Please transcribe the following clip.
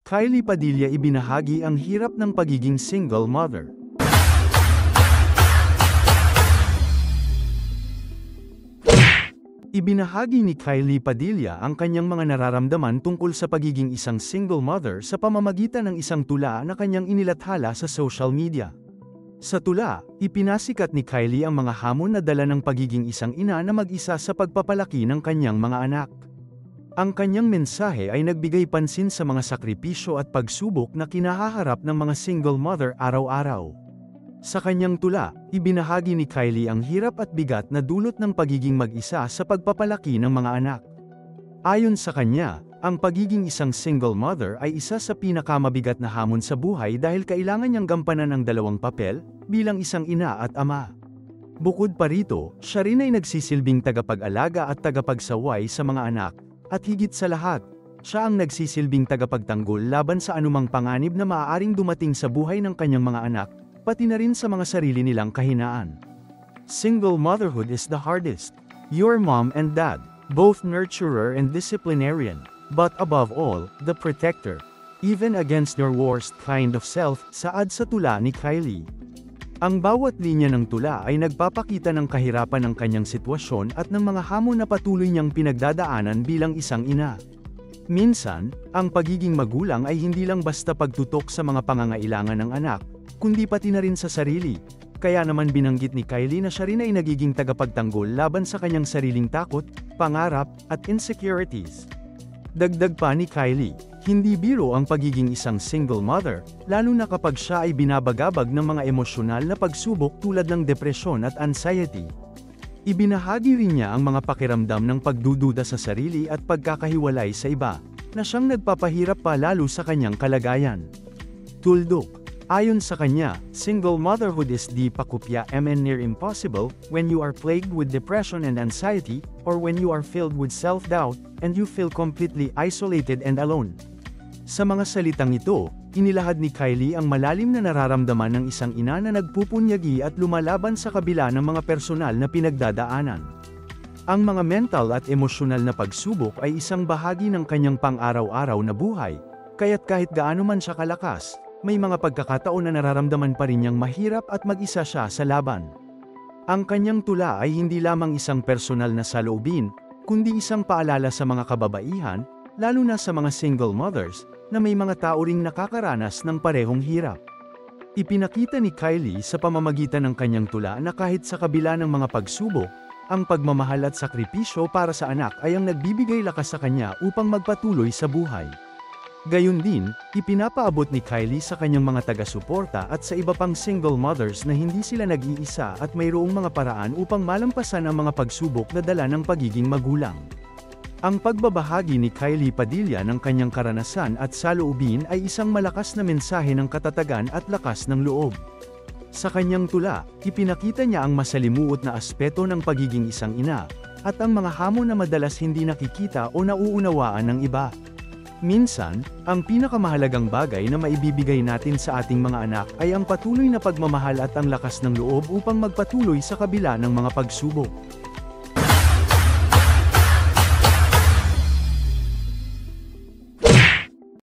Kylie Padilla ibinahagi ang hirap ng pagiging single mother. Ibinahagi ni Kylie Padilla ang kanyang mga nararamdaman tungkol sa pagiging isang single mother sa pamamagitan ng isang tula na kanyang inilathala sa social media. Sa tula, ipinasikat ni Kylie ang mga hamon na dala ng pagiging isang ina na mag-isa sa pagpapalaki ng kanyang mga anak. Ang kanyang mensahe ay nagbigay pansin sa mga sakripisyo at pagsubok na kinahaharap ng mga single mother araw-araw. Sa kanyang tula, ibinahagi ni Kylie ang hirap at bigat na dulot ng pagiging mag-isa sa pagpapalaki ng mga anak. Ayon sa kanya, ang pagiging isang single mother ay isa sa pinakamabigat na hamon sa buhay dahil kailangan niyang gampanan ang dalawang papel, bilang isang ina at ama. Bukod pa rito, siya rin ay nagsisilbing tagapag-alaga at tagapagsaway sa mga anak, at higit sa lahat, siya ang nagsisilbing tagapagtanggol laban sa anumang panganib na maaaring dumating sa buhay ng kanyang mga anak, pati na rin sa mga sarili nilang kahinaan. Single motherhood is the hardest. Your mom and dad, both nurturer and disciplinarian, but above all, the protector. Even against your worst kind of self, saad sa tula ni Kylie. Ang bawat linya ng tula ay nagpapakita ng kahirapan ng kanyang sitwasyon at ng mga hamon na patuloy niyang pinagdadaanan bilang isang ina. Minsan, ang pagiging magulang ay hindi lang basta pagtutok sa mga pangangailangan ng anak, kundi pati na rin sa sarili. Kaya naman binanggit ni Kylie na siya rin ay nagiging tagapagtanggol laban sa kanyang sariling takot, pangarap, at insecurities. Dagdag pa ni Kylie, hindi biro ang pagiging isang single mother, lalo na kapag siya ay binabagabag ng mga emosyonal na pagsubok tulad ng depresyon at anxiety. Ibinahagi rin niya ang mga pakiramdam ng pagdududa sa sarili at pagkakahiwalay sa iba, na siyang nagpapahirap pa lalo sa kanyang kalagayan. Tuldok. Ayon sa kanya, single motherhood is di pakupya and near impossible when you are plagued with depression and anxiety, or when you are filled with self-doubt, and you feel completely isolated and alone. Sa mga salitang ito, inilahad ni Kylie ang malalim na nararamdaman ng isang ina na nagpupunyagi at lumalaban sa kabila ng mga personal na pinagdadaanan. Ang mga mental at emosyonal na pagsubok ay isang bahagi ng kanyang pang-araw-araw na buhay, kaya't kahit gaano man siya kalakas, may mga pagkakataon na nararamdaman pa rin niyang mahirap at mag-isa siya sa laban. Ang kanyang tula ay hindi lamang isang personal na saloobin, kundi isang paalala sa mga kababaihan, lalo na sa mga single mothers, na may mga tao ring nakakaranas ng parehong hirap. Ipinakita ni Kylie sa pamamagitan ng kanyang tula na kahit sa kabila ng mga pagsubok, ang pagmamahal at sakripisyo para sa anak ay ang nagbibigay lakas sa kanya upang magpatuloy sa buhay. Gayun din, ipinapaabot ni Kylie sa kanyang mga taga-suporta at sa iba pang single mothers na hindi sila nag-iisa at mayroong mga paraan upang malampasan ang mga pagsubok na dala ng pagiging magulang. Ang pagbabahagi ni Kylie Padilla ng kanyang karanasan at saloobin ay isang malakas na mensahe ng katatagan at lakas ng loob. Sa kanyang tula, ipinakita niya ang masalimuot na aspeto ng pagiging isang ina, at ang mga hamon na madalas hindi nakikita o nauunawaan ng iba. Minsan, ang pinakamahalagang bagay na maibibigay natin sa ating mga anak ay ang patuloy na pagmamahal at ang lakas ng loob upang magpatuloy sa kabila ng mga pagsubok.